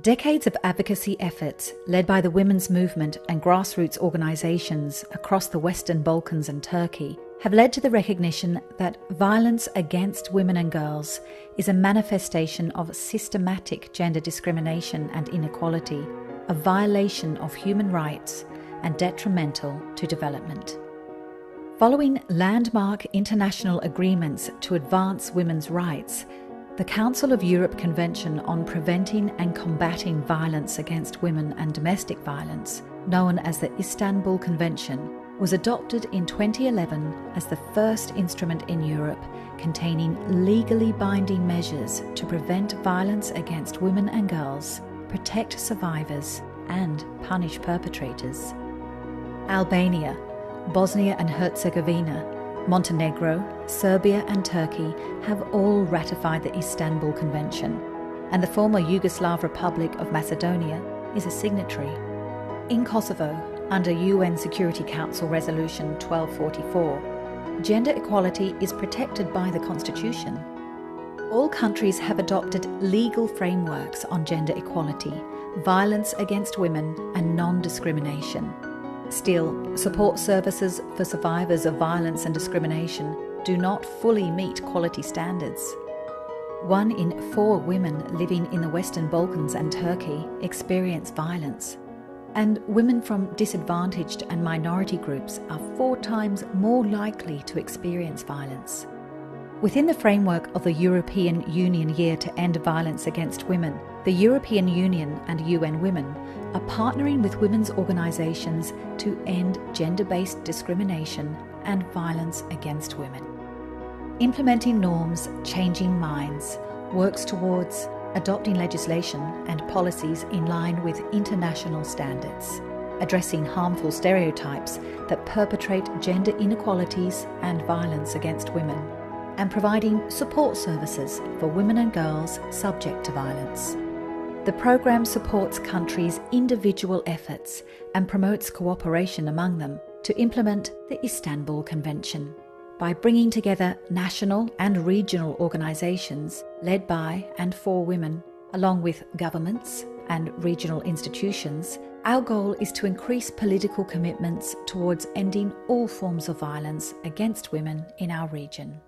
Decades of advocacy efforts led by the women's movement and grassroots organisations across the Western Balkans and Turkey have led to the recognition that violence against women and girls is a manifestation of systematic gender discrimination and inequality, a violation of human rights and detrimental to development. Following landmark international agreements to advance women's rights, the Council of Europe Convention on Preventing and Combating Violence Against Women and Domestic Violence, known as the Istanbul Convention, was adopted in 2011 as the first instrument in Europe containing legally binding measures to prevent violence against women and girls, protect survivors, and punish perpetrators. Albania, Bosnia and Herzegovina, Montenegro, Serbia and Turkey have all ratified the Istanbul Convention, and the former Yugoslav Republic of Macedonia is a signatory. In Kosovo, under UN Security Council Resolution 1244, gender equality is protected by the Constitution. All countries have adopted legal frameworks on gender equality, violence against women and non-discrimination. Still, support services for survivors of violence and discrimination do not fully meet quality standards. 1 in 4 women living in the Western Balkans and Turkey experience violence, and women from disadvantaged and minority groups are 4 times more likely to experience violence. Within the framework of the European Union Year to End Violence Against Women, the European Union and UN Women are partnering with women's organisations to end gender-based discrimination and violence against women. Implementing norms, changing minds works towards adopting legislation and policies in line with international standards, addressing harmful stereotypes that perpetrate gender inequalities and violence against women, and providing support services for women and girls subject to violence. The programme supports countries' individual efforts and promotes cooperation among them to implement the Istanbul Convention by bringing together national and regional organisations led by and for women, along with governments and regional institutions. Our goal is to increase political commitments towards ending all forms of violence against women in our region.